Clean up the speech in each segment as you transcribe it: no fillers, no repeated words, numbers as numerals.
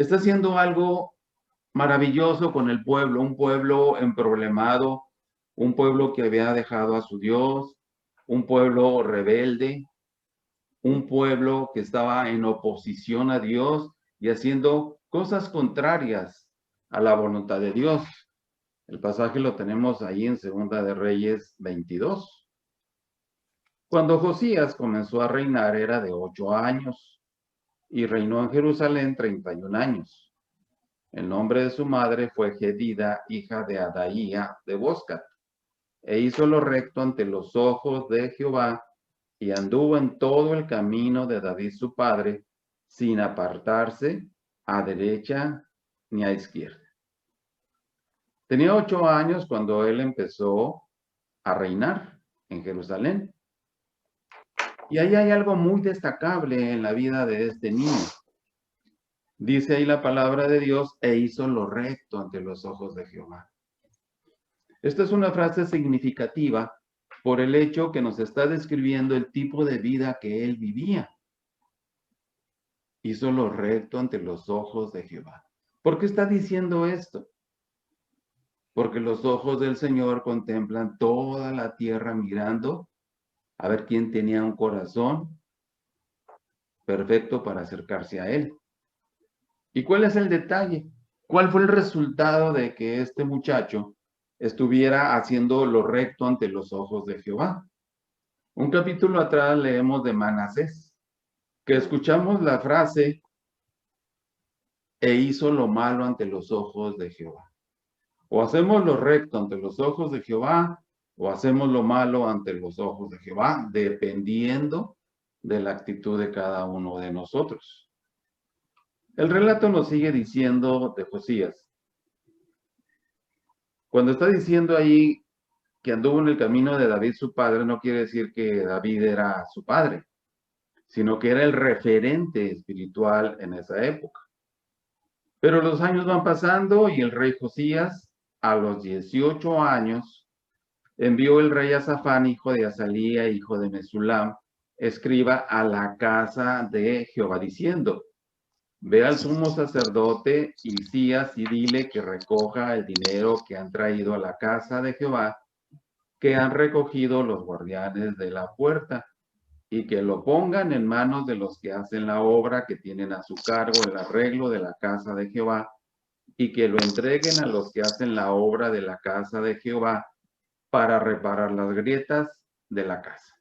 está haciendo algo maravilloso con el pueblo, un pueblo emproblemado, un pueblo que había dejado a su Dios, un pueblo rebelde, un pueblo que estaba en oposición a Dios y haciendo cosas contrarias a la voluntad de Dios. El pasaje lo tenemos ahí en Segunda de Reyes 22. Cuando Josías comenzó a reinar era de 8 años y reinó en Jerusalén 31 años. El nombre de su madre fue Jedida, hija de Adaía de Boscat, e hizo lo recto ante los ojos de Jehová y anduvo en todo el camino de David su padre, sin apartarse a derecha ni a izquierda. Tenía 8 años cuando él empezó a reinar en Jerusalén. Y ahí hay algo muy destacable en la vida de este niño. Dice ahí la palabra de Dios, e hizo lo recto ante los ojos de Jehová. Esta es una frase significativa por el hecho que nos está describiendo el tipo de vida que él vivía. Hizo lo recto ante los ojos de Jehová. ¿Por qué está diciendo esto? Porque los ojos del Señor contemplan toda la tierra mirando a ver quién tenía un corazón perfecto para acercarse a Él. ¿Y cuál es el detalle? ¿Cuál fue el resultado de que este muchacho estuviera haciendo lo recto ante los ojos de Jehová? Un capítulo atrás leemos de Manasés, que escuchamos la frase, e hizo lo malo ante los ojos de Jehová. O hacemos lo recto ante los ojos de Jehová, o hacemos lo malo ante los ojos de Jehová, dependiendo de la actitud de cada uno de nosotros. El relato nos sigue diciendo de Josías. Cuando está diciendo ahí que anduvo en el camino de David su padre, no quiere decir que David era su padre, sino que era el referente espiritual en esa época. Pero los años van pasando y el rey Josías, a los 18 años, envió el rey a Safán, hijo de Azalía, hijo de Mesulam, escriba a la casa de Jehová, diciendo, ve al sumo sacerdote Hilcías y dile que recoja el dinero que han traído a la casa de Jehová, que han recogido los guardianes de la puerta, y que lo pongan en manos de los que hacen la obra, que tienen a su cargo el arreglo de la casa de Jehová, y que lo entreguen a los que hacen la obra de la casa de Jehová para reparar las grietas de la casa.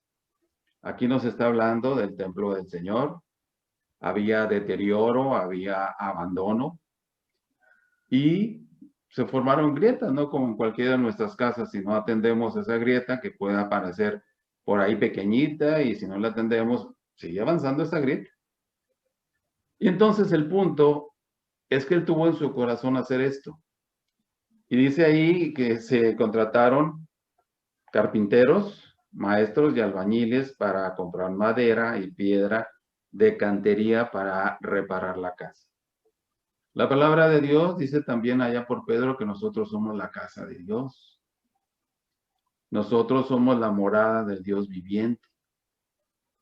Aquí nos está hablando del templo del Señor. Había deterioro, había abandono y se formaron grietas, ¿no? Como en cualquiera de nuestras casas, si no atendemos esa grieta que puede aparecer por ahí pequeñita y si no la atendemos, sigue avanzando esa grieta. Y entonces el punto es que él tuvo en su corazón hacer esto. Y dice ahí que se contrataron carpinteros, maestros y albañiles para comprar madera y piedra de cantería para reparar la casa. La palabra de Dios dice también allá por Pedro que nosotros somos la casa de Dios. Nosotros somos la morada del Dios viviente.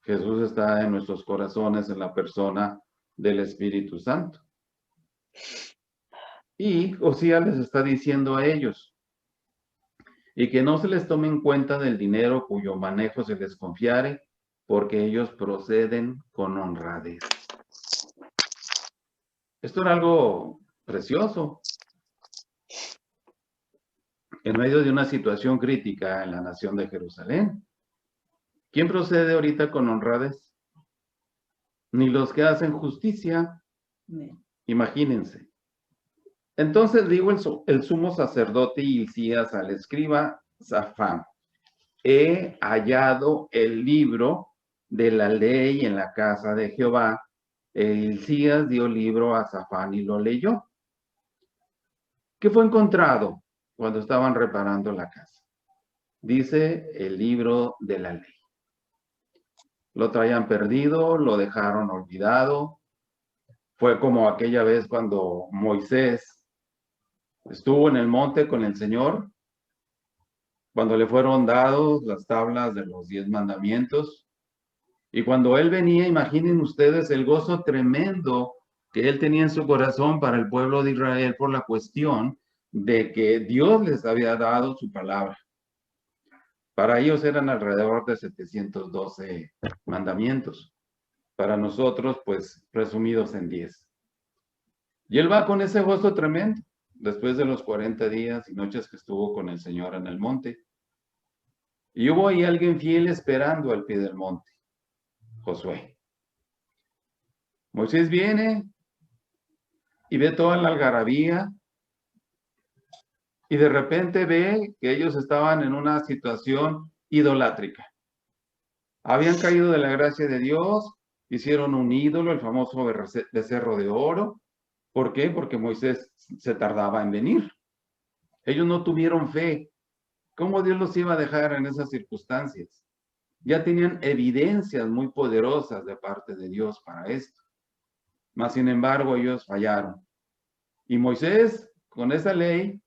Jesús está en nuestros corazones en la persona del Espíritu Santo. Y Josías les está diciendo a ellos, y que no se les tome en cuenta del dinero cuyo manejo se les confiare, porque ellos proceden con honradez. Esto era algo precioso. En medio de una situación crítica en la nación de Jerusalén. ¿Quién procede ahorita con honradez? Ni los que hacen justicia. Imagínense. Entonces digo el sumo sacerdote Hilcías al escriba Safán, he hallado el libro de la ley en la casa de Jehová. Hilcías dio el libro a Safán y lo leyó. ¿Qué fue encontrado cuando estaban reparando la casa? Dice el libro de la ley. Lo traían perdido, lo dejaron olvidado. Fue como aquella vez cuando Moisés estuvo en el monte con el Señor, cuando le fueron dados las tablas de los 10 mandamientos. Y cuando él venía, imaginen ustedes el gozo tremendo que él tenía en su corazón para el pueblo de Israel por la cuestión de que Dios les había dado su palabra. Para ellos eran alrededor de 712 mandamientos. Para nosotros, pues, resumidos en 10. Y él va con ese gozo tremendo, después de los 40 días y noches que estuvo con el Señor en el monte. Y hubo ahí alguien fiel esperando al pie del monte, Josué. Moisés viene y ve toda la algarabía y de repente ve que ellos estaban en una situación idolátrica. Habían caído de la gracia de Dios, hicieron un ídolo, el famoso becerro de oro. ¿Por qué? Porque Moisés se tardaba en venir. Ellos no tuvieron fe. ¿Cómo Dios los iba a dejar en esas circunstancias? Ya tenían evidencias muy poderosas de parte de Dios para esto. Mas, sin embargo, ellos fallaron. Y Moisés, con esa ley,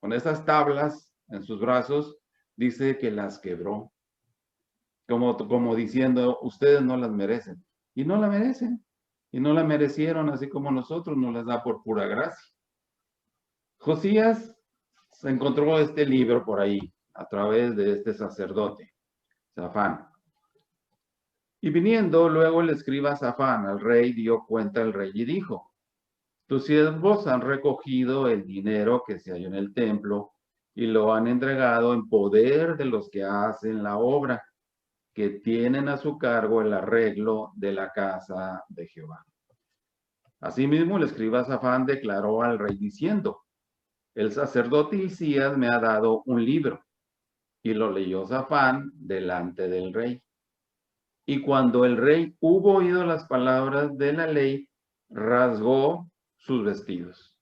con esas tablas en sus brazos, dice que las quebró. Como diciendo, ustedes no las merecen. Y no la merecen. Y no la merecieron, así como nosotros, nos las da por pura gracia. Josías se encontró este libro por ahí, a través de este sacerdote, Safán. Y viniendo, luego el escriba Safán al rey dio cuenta al rey y dijo, tus siervos han recogido el dinero que se halló en el templo y lo han entregado en poder de los que hacen la obra, que tienen a su cargo el arreglo de la casa de Jehová. Asimismo, el escriba Safán declaró al rey diciendo, el sacerdote Hilcías me ha dado un libro. Y lo leyó Safán delante del rey. Y cuando el rey hubo oído las palabras de la ley, rasgó sus vestidos.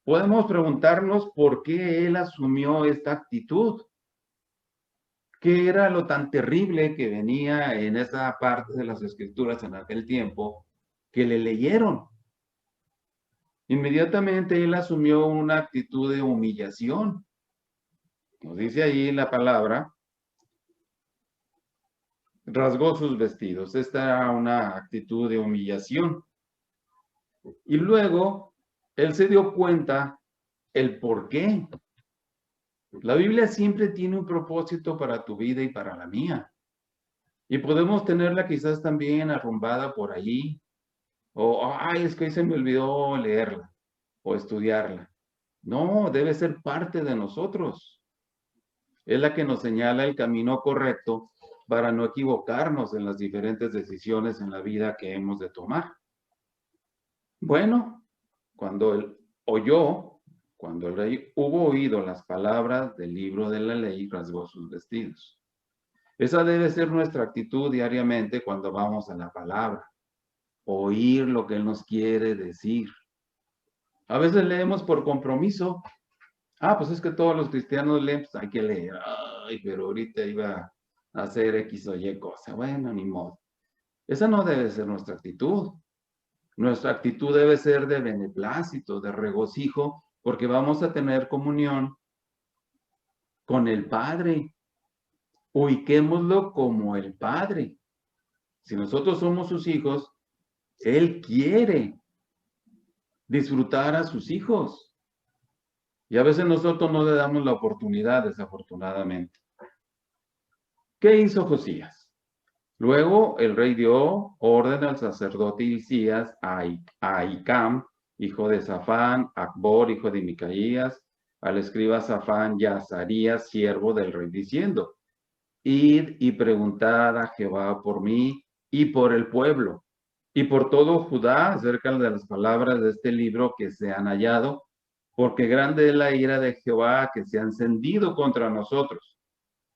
Podemos preguntarnos por qué él asumió esta actitud. ¿Qué era lo tan terrible que venía en esa parte de las escrituras en aquel tiempo que le leyeron? Inmediatamente él asumió una actitud de humillación. Nos dice ahí la palabra, rasgó sus vestidos. Esta era una actitud de humillación. Y luego él se dio cuenta el por qué. La Biblia siempre tiene un propósito para tu vida y para la mía. Y podemos tenerla quizás también arrumbada por allí. O, ay, es que hoy se me olvidó leerla o estudiarla. No, debe ser parte de nosotros. Es la que nos señala el camino correcto para no equivocarnos en las diferentes decisiones en la vida que hemos de tomar. Bueno, cuando él oyó, cuando el rey hubo oído las palabras del libro de la ley, rasgó sus vestidos. Esa debe ser nuestra actitud diariamente cuando vamos a la palabra. Oír lo que él nos quiere decir. A veces leemos por compromiso. Ah, pues es que todos los cristianos leen, pues hay que leer. Ay, pero ahorita iba a hacer X o Y cosa. Bueno, ni modo. Esa no debe ser nuestra actitud. Nuestra actitud debe ser de beneplácito, de regocijo, porque vamos a tener comunión con el Padre. Ubiquémoslo como el Padre. Si nosotros somos sus hijos, Él quiere disfrutar a sus hijos. Y a veces nosotros no le damos la oportunidad, desafortunadamente. ¿Qué hizo Josías? Luego el rey dio orden al sacerdote Hilcías, a Ahicam, hijo de Safán, a Acbor, hijo de Micaías, al escriba Safán y a Azarías, siervo del rey, diciendo, id y preguntad a Jehová por mí y por el pueblo, y por todo Judá acerca de las palabras de este libro que se han hallado, porque grande es la ira de Jehová que se ha encendido contra nosotros,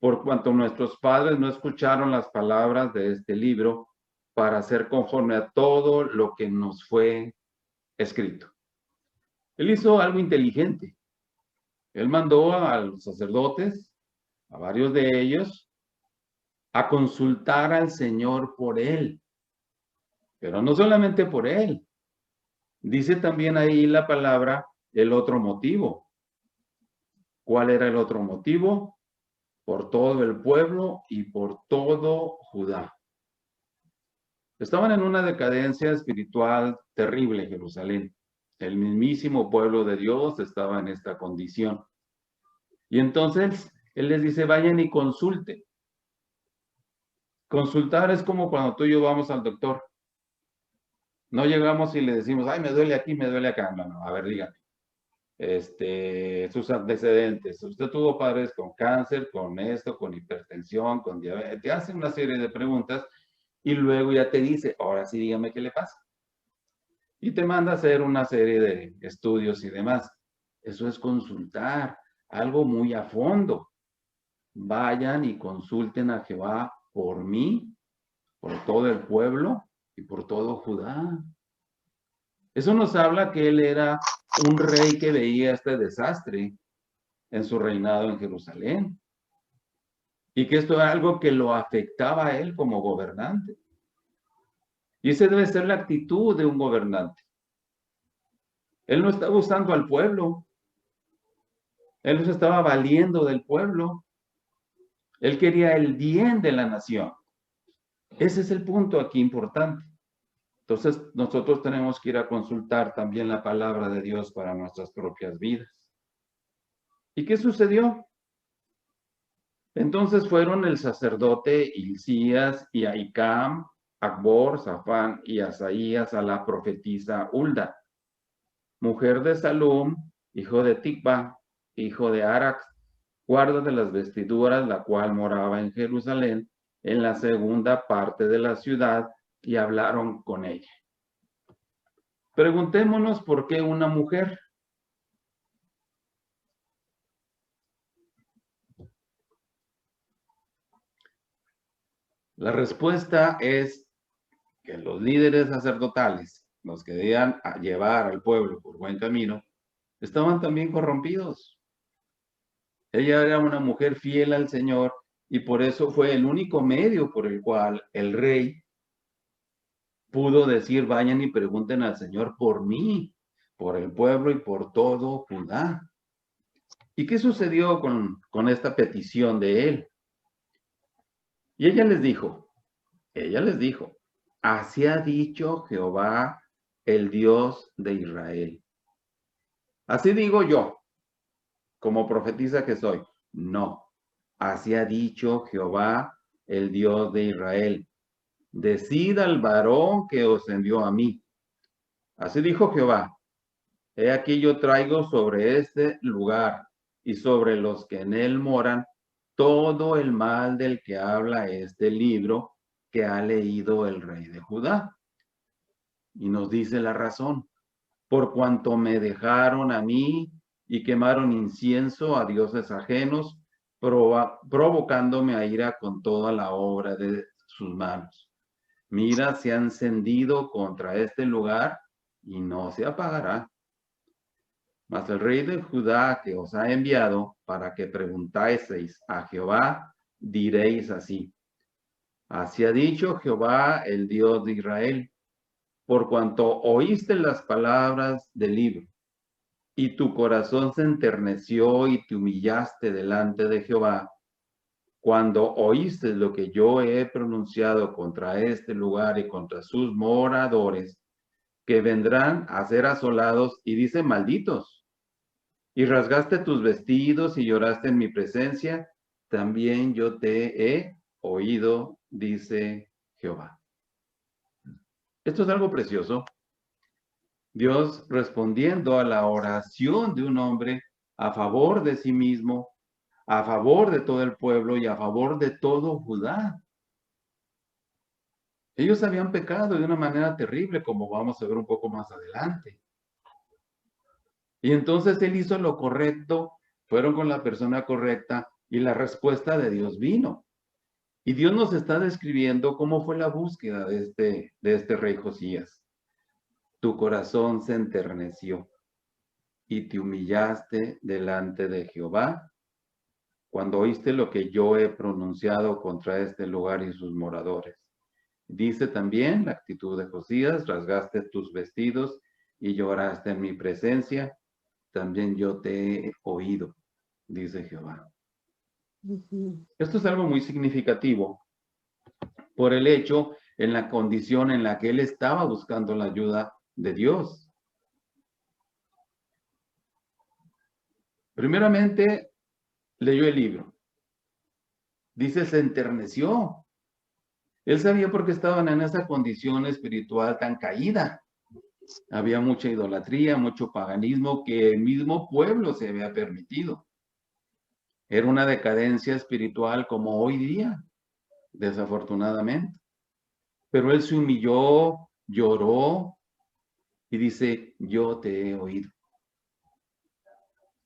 por cuanto nuestros padres no escucharon las palabras de este libro para hacer conforme a todo lo que nos fue escrito. Él hizo algo inteligente. Él mandó a los sacerdotes, a varios de ellos, a consultar al Señor por él. Pero no solamente por él. Dice también ahí la palabra el otro motivo. ¿Cuál era el otro motivo? Por todo el pueblo y por todo Judá. Estaban en una decadencia espiritual terrible en Jerusalén. El mismísimo pueblo de Dios estaba en esta condición. Y entonces Él les dice, vayan y consulten. Consultar es como cuando tú y yo vamos al doctor. No llegamos y le decimos, ay, me duele aquí, me duele acá. No, no, a ver, dígame. Sus antecedentes. Usted tuvo padres con cáncer, con esto, con hipertensión, con diabetes. Te hace una serie de preguntas y luego ya te dice, ahora sí dígame qué le pasa. Y te manda a hacer una serie de estudios y demás. Eso es consultar, algo muy a fondo. Vayan y consulten a Jehová por mí, por todo el pueblo y por todo Judá. Eso nos habla que él era un rey que veía este desastre en su reinado en Jerusalén y que esto era algo que lo afectaba a él como gobernante. Y esa debe ser la actitud de un gobernante. Él no estaba usando al pueblo, él no se estaba valiendo del pueblo, él quería el bien de la nación. Ese es el punto aquí importante. Entonces, nosotros tenemos que ir a consultar también la palabra de Dios para nuestras propias vidas. ¿Y qué sucedió? Entonces fueron el sacerdote Hilcías y Ahicam, Acbor, Safán y Asaías a la profetisa Hulda, mujer de Salum, hijo de Tikva, hijo de Arax, guarda de las vestiduras, la cual moraba en Jerusalén, en la segunda parte de la ciudad, y hablaron con ella. Preguntémonos por qué una mujer. La respuesta es que los líderes sacerdotales, los que debían llevar al pueblo por buen camino, estaban también corrompidos. Ella era una mujer fiel al Señor y por eso fue el único medio por el cual el rey pudo decir, vayan y pregunten al Señor por mí, por el pueblo y por todo Judá. ¿Y qué sucedió con esta petición de él? Y ella les dijo, así ha dicho Jehová, el Dios de Israel. Así digo yo, como profetisa que soy. No, así ha dicho Jehová, el Dios de Israel. Decid al varón que os envió a mí. Así dijo Jehová. He aquí yo traigo sobre este lugar y sobre los que en él moran todo el mal del que habla este libro que ha leído el rey de Judá. Y nos dice la razón. Por cuanto me dejaron a mí y quemaron incienso a dioses ajenos, provocándome a ira con toda la obra de sus manos. Mira, se ha encendido contra este lugar y no se apagará. Mas el rey de Judá que os ha enviado para que preguntaseis a Jehová, diréis así. Así ha dicho Jehová, el Dios de Israel, por cuanto oíste las palabras del libro, y tu corazón se enterneció y te humillaste delante de Jehová, cuando oíste lo que yo he pronunciado contra este lugar y contra sus moradores, que vendrán a ser asolados, y dice malditos, y rasgaste tus vestidos y lloraste en mi presencia, también yo te he oído, dice Jehová. Esto es algo precioso. Dios respondiendo a la oración de un hombre a favor de sí mismo, a favor de todo el pueblo y a favor de todo Judá. Ellos habían pecado de una manera terrible, como vamos a ver un poco más adelante. Y entonces él hizo lo correcto, fueron con la persona correcta y la respuesta de Dios vino. Y Dios nos está describiendo cómo fue la búsqueda de este rey Josías. Tu corazón se enterneció y te humillaste delante de Jehová cuando oíste lo que yo he pronunciado contra este lugar y sus moradores. Dice también la actitud de Josías, rasgaste tus vestidos y lloraste en mi presencia, también yo te he oído, dice Jehová. Esto es algo muy significativo por el hecho en la condición en la que él estaba buscando la ayuda de Dios. Primeramente, leyó el libro. Dice, se enterneció. Él sabía por qué estaban en esa condición espiritual tan caída. Había mucha idolatría, mucho paganismo que el mismo pueblo se había permitido. Era una decadencia espiritual como hoy día, desafortunadamente. Pero él se humilló, lloró y dice, yo te he oído.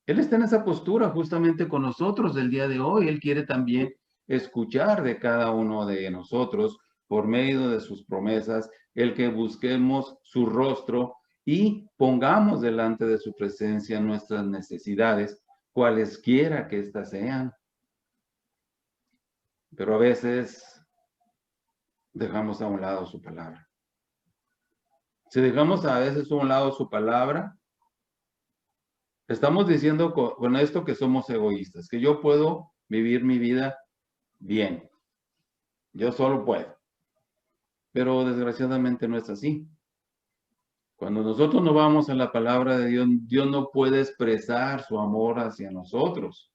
Él está en esa postura justamente con nosotros el día de hoy. Él quiere también escuchar de cada uno de nosotros por medio de sus promesas, el que busquemos su rostro y pongamos delante de su presencia nuestras necesidades, cualesquiera que éstas sean. Pero a veces dejamos a un lado su palabra. Si dejamos a veces a un lado su palabra, estamos diciendo con esto que somos egoístas, que yo puedo vivir mi vida bien. Yo solo puedo. Pero desgraciadamente no es así. Cuando nosotros no vamos a la palabra de Dios, Dios no puede expresar su amor hacia nosotros.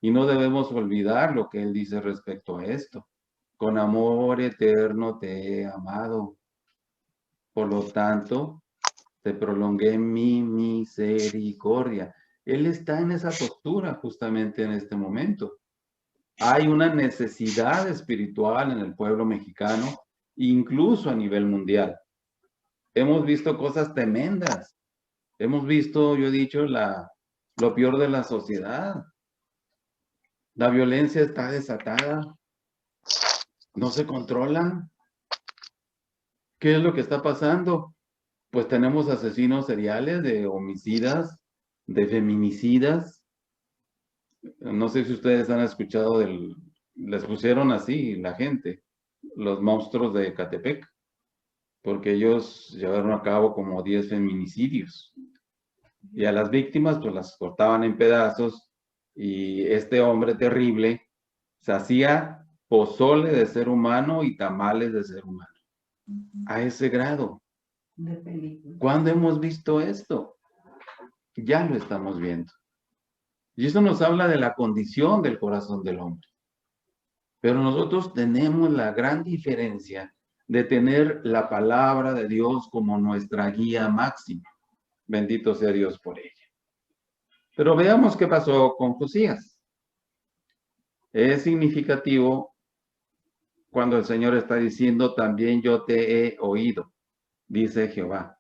Y no debemos olvidar lo que Él dice respecto a esto. Con amor eterno te he amado. Por lo tanto, te prolongué mi misericordia. Él está en esa postura justamente en este momento. Hay una necesidad espiritual en el pueblo mexicano, incluso a nivel mundial. Hemos visto cosas tremendas. Hemos visto, yo he dicho, lo peor de la sociedad. La violencia está desatada. No se controla. ¿Qué es lo que está pasando? Pues tenemos asesinos seriales, de homicidas, de feminicidas. No sé si ustedes han escuchado les pusieron así la gente, los monstruos de Ecatepec, porque ellos llevaron a cabo como 10 feminicidios. Y a las víctimas, pues las cortaban en pedazos, y este hombre terrible se hacía pozole de ser humano y tamales de ser humano. A ese grado. ¿Cuándo hemos visto esto? Ya lo estamos viendo. Y eso nos habla de la condición del corazón del hombre. Pero nosotros tenemos la gran diferencia de tener la palabra de Dios como nuestra guía máxima. Bendito sea Dios por ella. Pero veamos qué pasó con Josías. Es significativo cuando el Señor está diciendo, también yo te he oído, dice Jehová.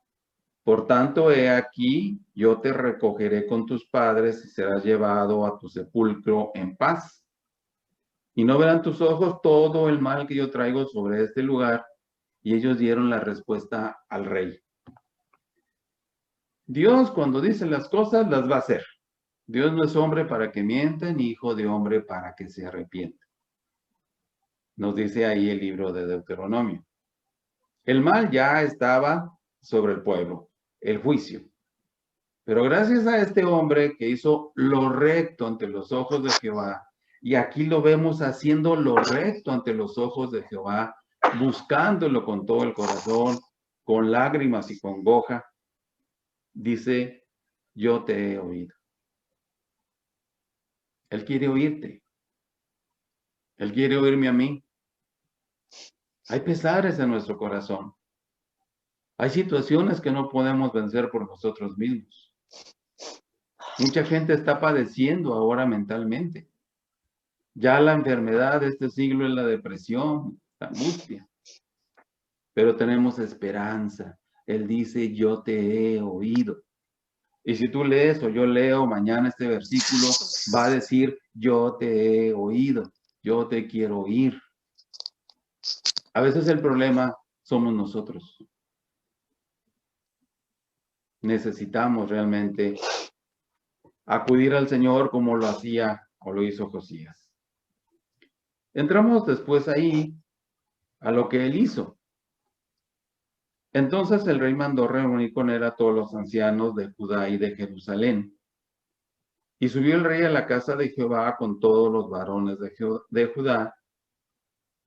Por tanto, he aquí, yo te recogeré con tus padres y serás llevado a tu sepulcro en paz. Y no verán tus ojos todo el mal que yo traigo sobre este lugar. Y ellos dieron la respuesta al rey. Dios, cuando dice las cosas, las va a hacer. Dios no es hombre para que mienta, ni hijo de hombre para que se arrepienta. Nos dice ahí el libro de Deuteronomio. El mal ya estaba sobre el pueblo, el juicio. Pero gracias a este hombre que hizo lo recto ante los ojos de Jehová, y aquí lo vemos haciendo lo recto ante los ojos de Jehová, buscándolo con todo el corazón, con lágrimas y congoja, dice, yo te he oído. Él quiere oírte. Él quiere oírme a mí. Hay pesares en nuestro corazón. Hay situaciones que no podemos vencer por nosotros mismos. Mucha gente está padeciendo ahora mentalmente. Ya la enfermedad de este siglo es la depresión, la angustia. Pero tenemos esperanza. Él dice, yo te he oído. Y si tú lees o yo leo mañana este versículo, va a decir, yo te he oído, yo te quiero oír. A veces el problema somos nosotros. Necesitamos realmente acudir al Señor como lo hacía o lo hizo Josías. Entramos después ahí a lo que él hizo. Entonces el rey mandó reunir con él a todos los ancianos de Judá y de Jerusalén. Y subió el rey a la casa de Jehová con todos los varones de Judá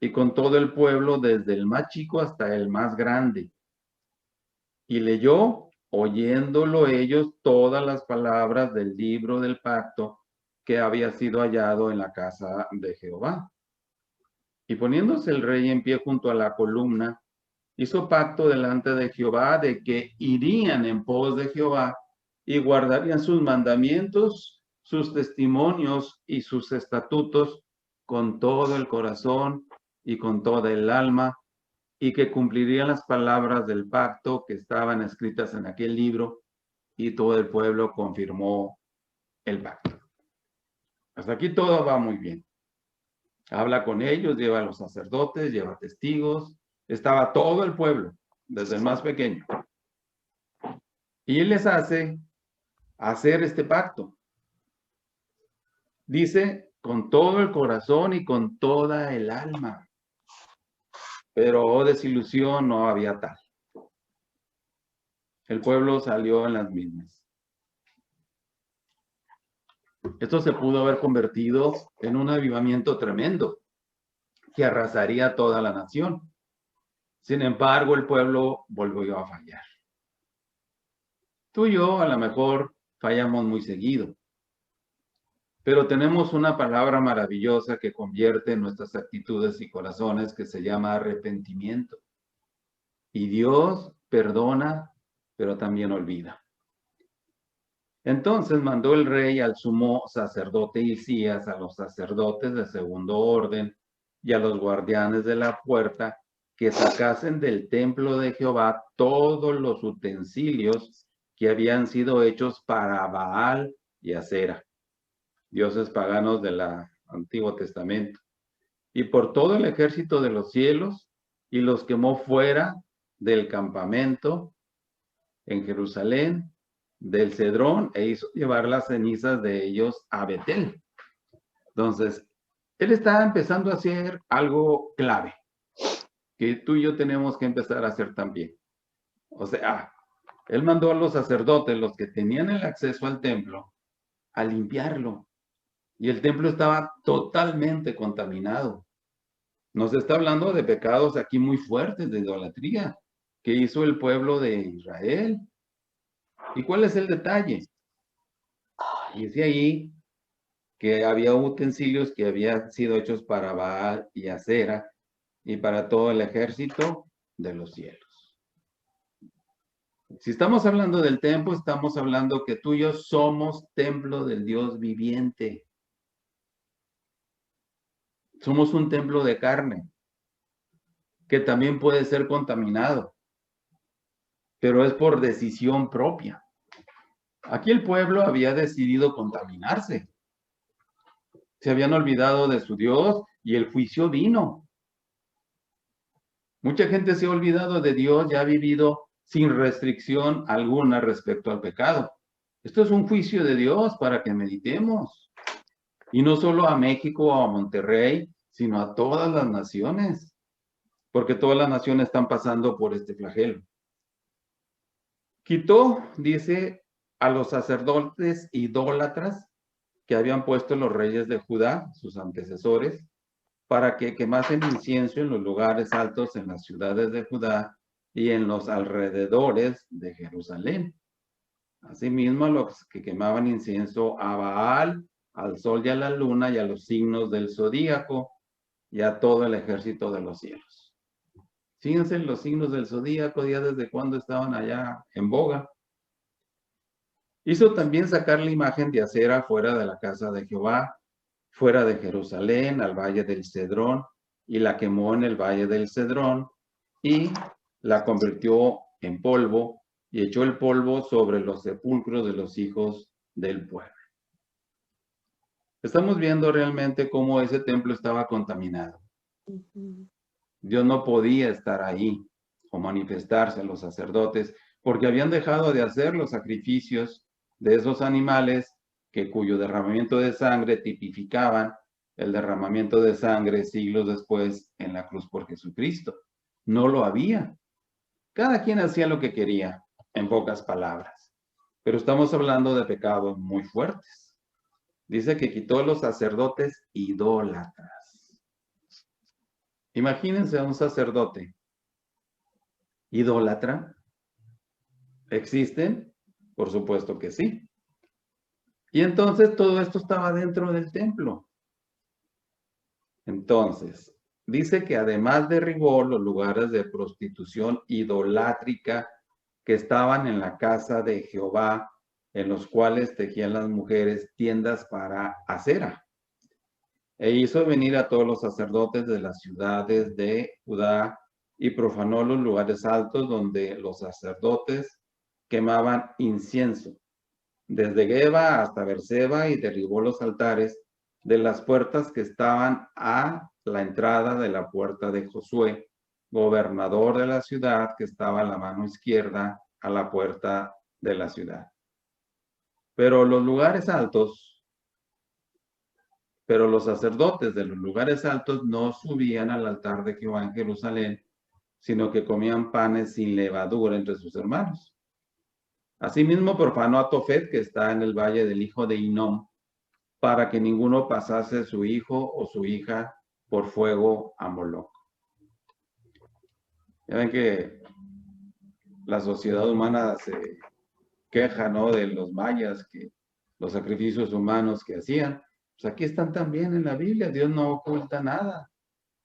y con todo el pueblo, desde el más chico hasta el más grande. Y leyó, oyéndolo ellos, todas las palabras del libro del pacto que había sido hallado en la casa de Jehová. Y poniéndose el rey en pie junto a la columna, hizo pacto delante de Jehová de que irían en pos de Jehová y guardarían sus mandamientos, sus testimonios y sus estatutos con todo el corazón y con toda el alma, y que cumplirían las palabras del pacto que estaban escritas en aquel libro, y todo el pueblo confirmó el pacto. Hasta aquí todo va muy bien. Habla con ellos, lleva a los sacerdotes, lleva testigos, estaba todo el pueblo, desde el más pequeño. Y él les hace hacer este pacto. Dice, con todo el corazón y con toda el alma. Pero, oh desilusión, no había tal. El pueblo salió en las mismas. Esto se pudo haber convertido en un avivamiento tremendo que arrasaría toda la nación. Sin embargo, el pueblo volvió a fallar. Tú y yo a lo mejor fallamos muy seguido, pero tenemos una palabra maravillosa que convierte nuestras actitudes y corazones, que se llama arrepentimiento. Y Dios perdona, pero también olvida. Entonces mandó el rey al sumo sacerdote Hilcías, a los sacerdotes de segundo orden y a los guardianes de la puerta, que sacasen del templo de Jehová todos los utensilios que habían sido hechos para Baal y Acera, dioses paganos del Antiguo Testamento, y por todo el ejército de los cielos, y los quemó fuera del campamento en Jerusalén, del Cedrón, e hizo llevar las cenizas de ellos a Betel. Entonces, él está empezando a hacer algo clave, que tú y yo tenemos que empezar a hacer también. O sea, él mandó a los sacerdotes, los que tenían el acceso al templo, a limpiarlo. Y el templo estaba totalmente contaminado. Nos está hablando de pecados aquí muy fuertes, de idolatría, que hizo el pueblo de Israel. ¿Y cuál es el detalle? Dice ahí que había utensilios que habían sido hechos para Baal y Acera y para todo el ejército de los cielos. Si estamos hablando del templo, estamos hablando que tú y yo somos templo del Dios viviente. Somos un templo de carne que también puede ser contaminado, pero es por decisión propia. Aquí el pueblo había decidido contaminarse. Se habían olvidado de su Dios y el juicio vino. Mucha gente se ha olvidado de Dios y ha vivido sin restricción alguna respecto al pecado. Esto es un juicio de Dios para que meditemos. Y no solo a México o a Monterrey, sino a todas las naciones. Porque todas las naciones están pasando por este flagelo. Quitó, dice, a los sacerdotes idólatras que habían puesto los reyes de Judá, sus antecesores, para que quemasen incienso en los lugares altos en las ciudades de Judá y en los alrededores de Jerusalén. Asimismo, a los que quemaban incienso a Baal, al sol y a la luna y a los signos del zodíaco y a todo el ejército de los cielos. Fíjense, los signos del zodíaco, ya desde cuándo estaban allá en boga. Hizo también sacar la imagen de Acera fuera de la casa de Jehová, fuera de Jerusalén, al valle del Cedrón, y la quemó en el valle del Cedrón, y la convirtió en polvo, y echó el polvo sobre los sepulcros de los hijos del pueblo. Estamos viendo realmente cómo ese templo estaba contaminado. Dios no podía estar ahí o manifestarse a los sacerdotes, porque habían dejado de hacer los sacrificios de esos animales cuyo derramamiento de sangre tipificaban el derramamiento de sangre siglos después en la cruz por Jesucristo. No lo había. Cada quien hacía lo que quería, en pocas palabras. Pero estamos hablando de pecados muy fuertes. Dice que quitó a los sacerdotes idólatras. Imagínense a un sacerdote idólatra. ¿Existen? Por supuesto que sí. Y entonces todo esto estaba dentro del templo. Entonces, dice que además derribó los lugares de prostitución idolátrica que estaban en la casa de Jehová, en los cuales tejían las mujeres tiendas para acera. E hizo venir a todos los sacerdotes de las ciudades de Judá y profanó los lugares altos donde los sacerdotes quemaban incienso, desde Geba hasta Berseba, y derribó los altares de las puertas que estaban a la entrada de la puerta de Josué, gobernador de la ciudad, que estaba a la mano izquierda a la puerta de la ciudad. Pero los sacerdotes de los lugares altos no subían al altar de Jehová en Jerusalén, sino que comían panes sin levadura entre sus hermanos. Asimismo profanó a Tofet, que está en el valle del hijo de Hinnom, para que ninguno pasase su hijo o su hija por fuego a Moloc. Ya ven que la sociedad humana se queja, ¿no?, de los mayas, que los sacrificios humanos que hacían. Pues aquí están también en la Biblia, Dios no oculta nada.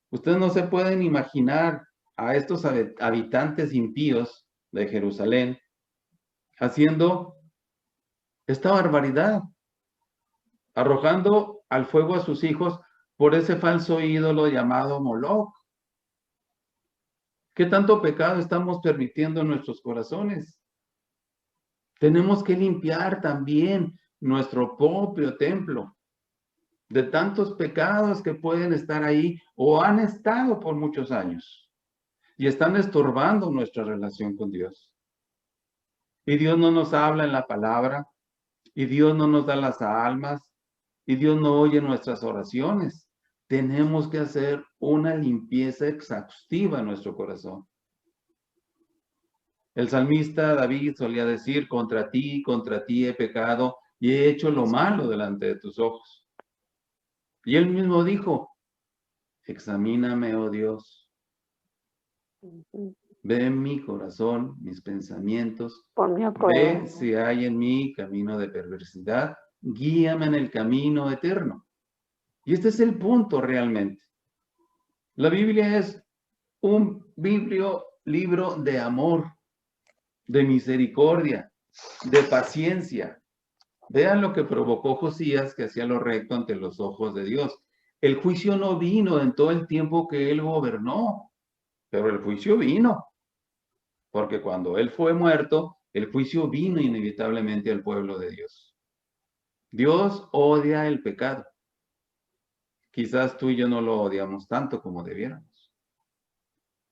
Ustedes no se pueden imaginar a estos habitantes impíos de Jerusalén haciendo esta barbaridad, arrojando al fuego a sus hijos por ese falso ídolo llamado Moloc. ¿Qué tanto pecado estamos permitiendo en nuestros corazones? Tenemos que limpiar también nuestro propio templo de tantos pecados que pueden estar ahí o han estado por muchos años y están estorbando nuestra relación con Dios. Y Dios no nos habla en la palabra, y Dios no nos da las almas, y Dios no oye nuestras oraciones. Tenemos que hacer una limpieza exhaustiva en nuestro corazón. El salmista David solía decir: contra ti he pecado y he hecho lo malo delante de tus ojos. Y él mismo dijo: examíname, oh Dios, ve en mi corazón, mis pensamientos, ve si hay en mí camino de perversidad, guíame en el camino eterno. Y este es el punto realmente. La Biblia es un libro de amor, de misericordia, de paciencia. Vean lo que provocó Josías, que hacía lo recto ante los ojos de Dios. El juicio no vino en todo el tiempo que él gobernó, pero el juicio vino, porque cuando él fue muerto, el juicio vino inevitablemente al pueblo de Dios. Dios odia el pecado. Quizás tú y yo no lo odiamos tanto como debiéramos.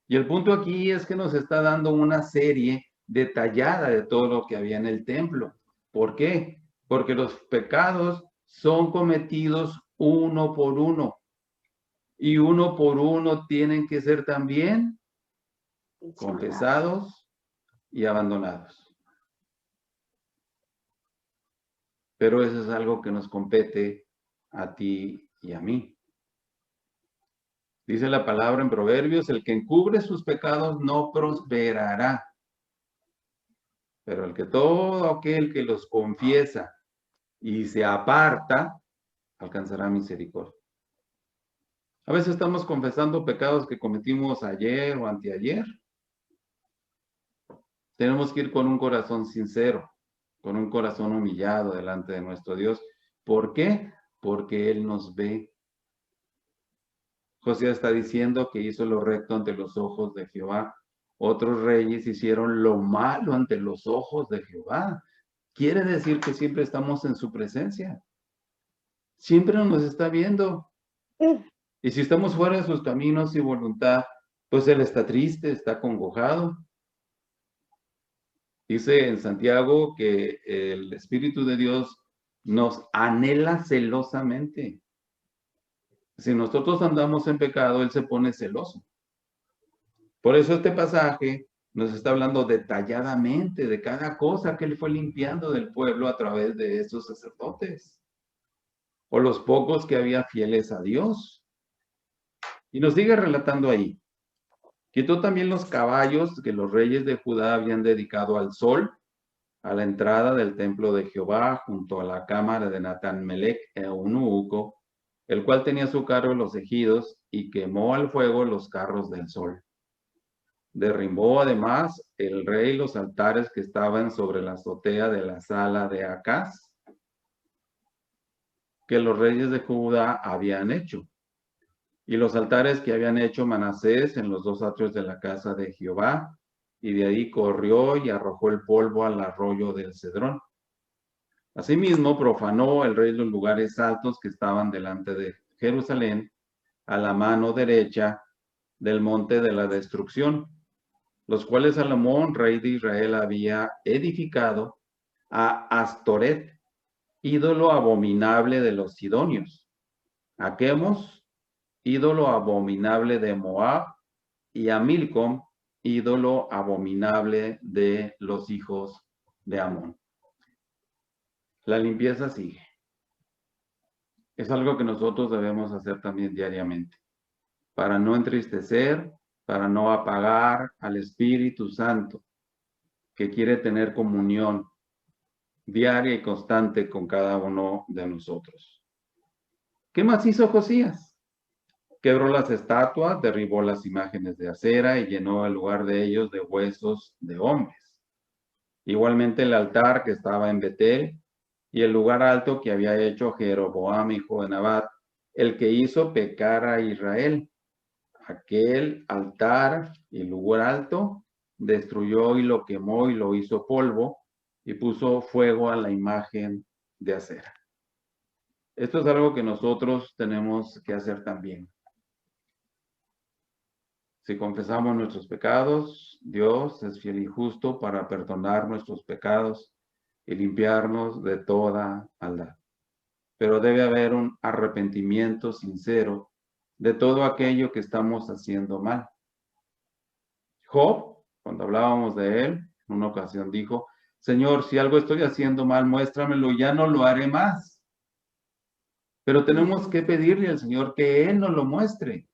Y el punto aquí es que nos está dando una serie detallada de todo lo que había en el templo. ¿Por qué? Porque los pecados son cometidos uno por uno. Y uno por uno tienen que ser también confesados y abandonados. Pero eso es algo que nos compete a ti y a mí. Dice la palabra en Proverbios: el que encubre sus pecados no prosperará, pero todo aquel que los confiesa y se aparta, alcanzará misericordia. A veces estamos confesando pecados que cometimos ayer o anteayer. Tenemos que ir con un corazón sincero, con un corazón humillado delante de nuestro Dios. ¿Por qué? Porque Él nos ve. Josías está diciendo que hizo lo recto ante los ojos de Jehová. Otros reyes hicieron lo malo ante los ojos de Jehová. Quiere decir que siempre estamos en su presencia. Siempre nos está viendo. Y si estamos fuera de sus caminos y voluntad, pues Él está triste, está acongojado. Dice en Santiago que el Espíritu de Dios nos anhela celosamente. Si nosotros andamos en pecado, Él se pone celoso. Por eso este pasaje nos está hablando detalladamente de cada cosa que Él fue limpiando del pueblo a través de estos sacerdotes. O los pocos que había fieles a Dios. Y nos sigue relatando ahí. Quitó también los caballos que los reyes de Judá habían dedicado al sol, a la entrada del templo de Jehová, junto a la cámara de Natán Melech, eunuco, el cual tenía a su cargo los ejidos, y quemó al fuego los carros del sol. Derribó además el rey los altares que estaban sobre la azotea de la sala de Acaz, que los reyes de Judá habían hecho, y los altares que habían hecho Manasés en los dos atrios de la casa de Jehová, y de ahí corrió y arrojó el polvo al arroyo del Cedrón. Asimismo, profanó el rey los lugares altos que estaban delante de Jerusalén, a la mano derecha del monte de la destrucción, los cuales Salomón, rey de Israel, había edificado a Astoret, ídolo abominable de los sidonios, a Quemos, ídolo abominable de Moab, y a Milcom, ídolo abominable de los hijos de Amón. La limpieza sigue. Es algo que nosotros debemos hacer también diariamente, para no entristecer, para no apagar al Espíritu Santo, que quiere tener comunión diaria y constante con cada uno de nosotros. ¿Qué más hizo Josías? Quebró las estatuas, derribó las imágenes de acera y llenó el lugar de ellos de huesos de hombres. Igualmente el altar que estaba en Betel y el lugar alto que había hecho Jeroboam, hijo de Nabat, el que hizo pecar a Israel. Aquel altar y lugar alto destruyó y lo quemó y lo hizo polvo y puso fuego a la imagen de acera. Esto es algo que nosotros tenemos que hacer también. Si confesamos nuestros pecados, Dios es fiel y justo para perdonar nuestros pecados y limpiarnos de toda maldad. Pero debe haber un arrepentimiento sincero de todo aquello que estamos haciendo mal. Job, cuando hablábamos de él, en una ocasión dijo, Señor, si algo estoy haciendo mal, muéstramelo, ya no lo haré más. Pero tenemos que pedirle al Señor que Él nos lo muestre.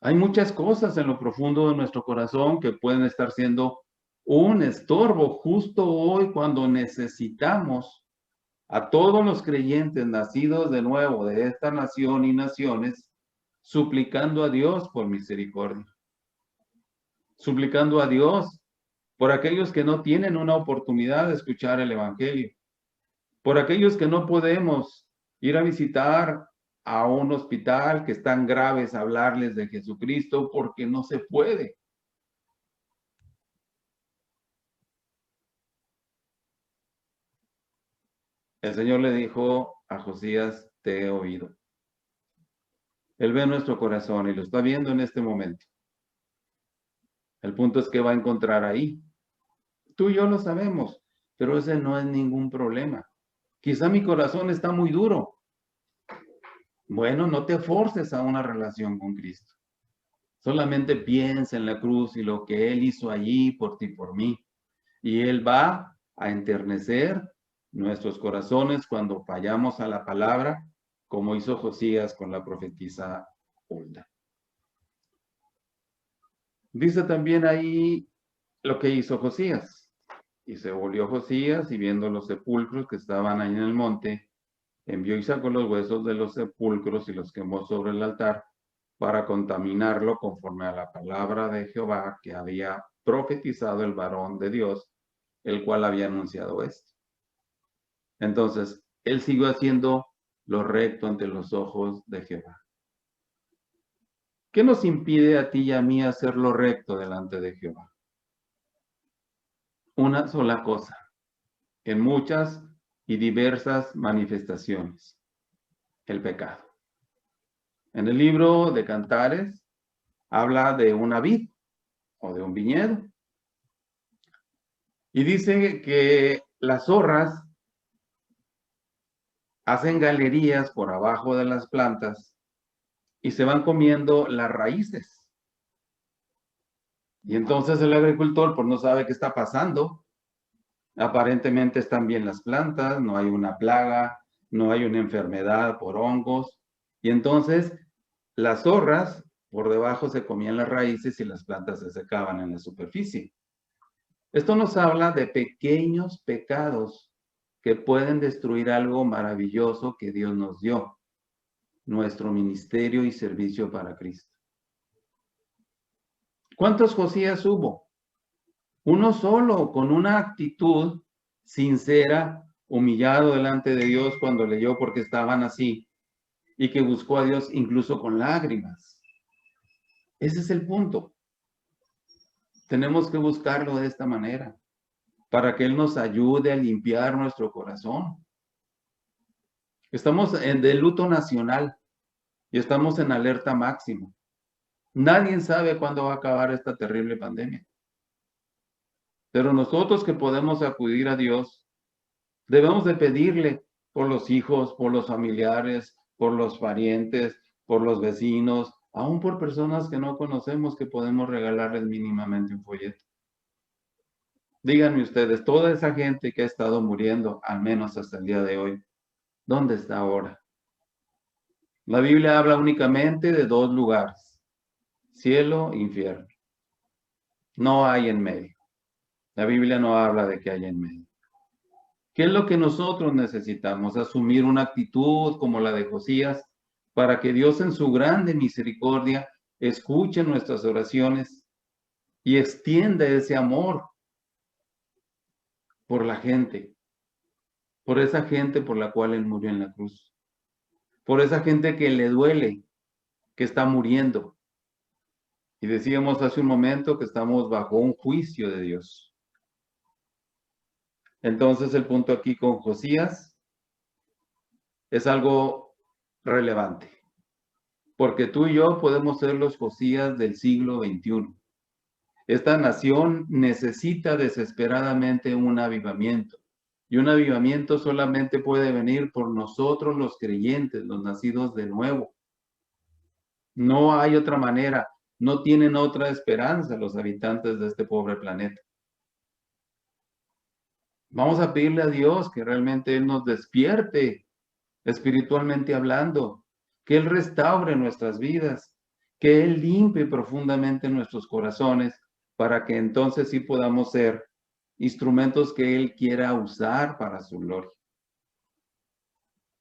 Hay muchas cosas en lo profundo de nuestro corazón que pueden estar siendo un estorbo justo hoy cuando necesitamos a todos los creyentes nacidos de nuevo de esta nación y naciones, suplicando a Dios por misericordia, suplicando a Dios por aquellos que no tienen una oportunidad de escuchar el Evangelio, por aquellos que no podemos ir a visitar a un hospital que están graves, hablarles de Jesucristo porque no se puede. El Señor le dijo a Josías, te he oído. Él ve nuestro corazón y lo está viendo en este momento. El punto es que va a encontrar ahí. Tú y yo lo sabemos, pero ese no es ningún problema. Quizá mi corazón está muy duro. Bueno, no te forces a una relación con Cristo. Solamente piensa en la cruz y lo que Él hizo allí por ti y por mí. Y Él va a enternecer nuestros corazones cuando fallamos a la palabra, como hizo Josías con la profetisa Hulda. Dice también ahí lo que hizo Josías. Y se volvió Josías y viendo los sepulcros que estaban ahí en el monte, envió y sacó los huesos de los sepulcros y los quemó sobre el altar para contaminarlo conforme a la palabra de Jehová que había profetizado el varón de Dios, el cual había anunciado esto. Entonces, él siguió haciendo lo recto ante los ojos de Jehová. ¿Qué nos impide a ti y a mí hacer lo recto delante de Jehová? Una sola cosa, en muchas y diversas manifestaciones, el pecado. En el libro de Cantares habla de una vid o de un viñedo. Y dice que las zorras hacen galerías por abajo de las plantas y se van comiendo las raíces. Y entonces el agricultor pues no sabe qué está pasando. Aparentemente están bien las plantas, no hay una plaga, no hay una enfermedad por hongos. Y entonces Las zorras por debajo se comían las raíces y las plantas se secaban en la superficie. Esto nos habla de pequeños pecados que pueden destruir algo maravilloso que Dios nos dio, nuestro ministerio y servicio para Cristo. ¿Cuántos Josías hubo? Uno solo, con una actitud sincera, humillado delante de Dios cuando leyó porque estaban así, y que buscó a Dios incluso con lágrimas. Ese es el punto. Tenemos que buscarlo de esta manera, para que Él nos ayude a limpiar nuestro corazón. Estamos de luto nacional y estamos en alerta máxima. Nadie sabe cuándo va a acabar esta terrible pandemia. Pero nosotros que podemos acudir a Dios, debemos de pedirle por los hijos, por los familiares, por los parientes, por los vecinos, aún por personas que no conocemos, que podemos regalarles mínimamente un folleto. Díganme ustedes, toda esa gente que ha estado muriendo, al menos hasta el día de hoy, ¿dónde está ahora? La Biblia habla únicamente de dos lugares, cielo e infierno. No hay en medio. La Biblia no habla de que haya en medio. ¿Qué es lo que nosotros necesitamos? Asumir una actitud como la de Josías para que Dios en su grande misericordia escuche nuestras oraciones y extienda ese amor por la gente, por esa gente por la cual Él murió en la cruz, por esa gente que le duele, que está muriendo. Y decíamos hace un momento que estamos bajo un juicio de Dios. Entonces el punto aquí con Josías es algo relevante, porque tú y yo podemos ser los Josías del siglo XXI. Esta nación necesita desesperadamente un avivamiento, y un avivamiento solamente puede venir por nosotros los creyentes, los nacidos de nuevo. No hay otra manera, no tienen otra esperanza los habitantes de este pobre planeta. Vamos a pedirle a Dios que realmente Él nos despierte espiritualmente hablando, que Él restaure nuestras vidas, que Él limpie profundamente nuestros corazones para que entonces sí podamos ser instrumentos que Él quiera usar para su gloria.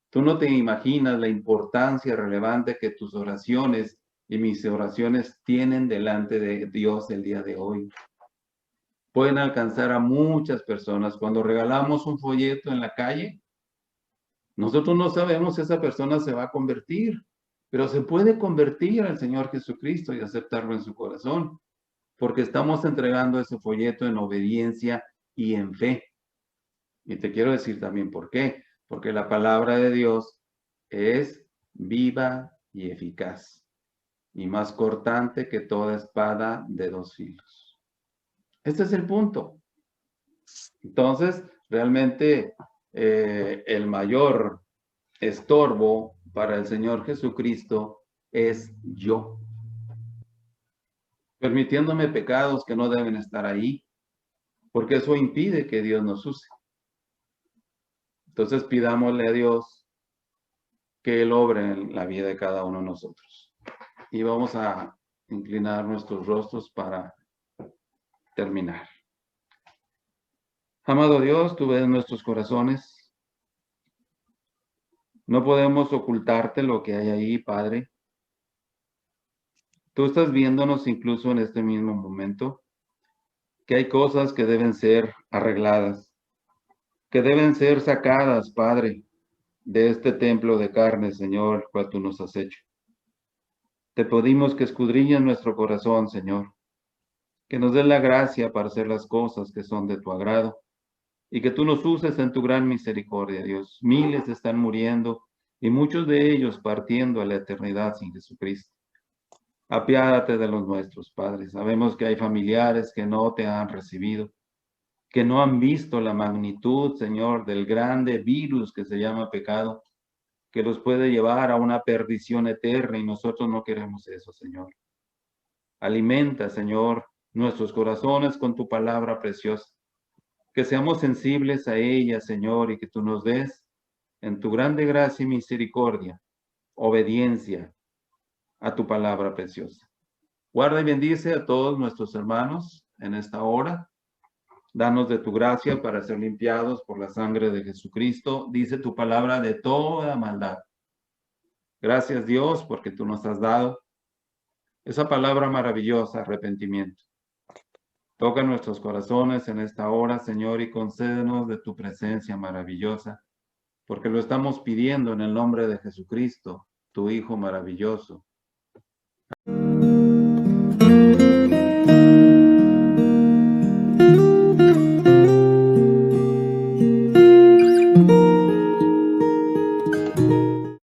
Tú no te imaginas la importancia relevante que tus oraciones y mis oraciones tienen delante de Dios el día de hoy. Pueden alcanzar a muchas personas. Cuando regalamos un folleto en la calle, nosotros no sabemos si esa persona se va a convertir, pero se puede convertir al Señor Jesucristo y aceptarlo en su corazón, porque estamos entregando ese folleto en obediencia y en fe. Y te quiero decir también por qué, porque la palabra de Dios es viva y eficaz, y más cortante que toda espada de dos filos. Este es el punto. Entonces, realmente el mayor estorbo para el Señor Jesucristo es yo, permitiéndome pecados que no deben estar ahí, porque eso impide que Dios nos use. Entonces pidámosle a Dios que Él obre en la vida de cada uno de nosotros. Y vamos a inclinar nuestros rostros para terminar. Amado Dios, tú ves nuestros corazones. No podemos ocultarte lo que hay ahí, Padre. Tú estás viéndonos incluso en este mismo momento, que hay cosas que deben ser arregladas, que deben ser sacadas, Padre, de este templo de carne, Señor, cual tú nos has hecho. Te pedimos que escudriñes nuestro corazón, Señor, que nos des la gracia para hacer las cosas que son de tu agrado y que tú nos uses en tu gran misericordia, Dios. Miles están muriendo y muchos de ellos partiendo a la eternidad sin Jesucristo. Apiádate de los nuestros, Padre. Sabemos que hay familiares que no te han recibido, que no han visto la magnitud, Señor, del grande virus que se llama pecado, que los puede llevar a una perdición eterna y nosotros no queremos eso, Señor. Alimenta, Señor, nuestros corazones con tu palabra preciosa, que seamos sensibles a ella, Señor, y que tú nos des, en tu grande gracia y misericordia, obediencia a tu palabra preciosa. Guarda y bendice a todos nuestros hermanos en esta hora. Danos de tu gracia para ser limpiados por la sangre de Jesucristo. Dice tu palabra de toda maldad. Gracias, Dios, porque tú nos has dado esa palabra maravillosa, arrepentimiento. Toca nuestros corazones en esta hora, Señor, y concédenos de tu presencia maravillosa, porque lo estamos pidiendo en el nombre de Jesucristo, tu Hijo maravilloso,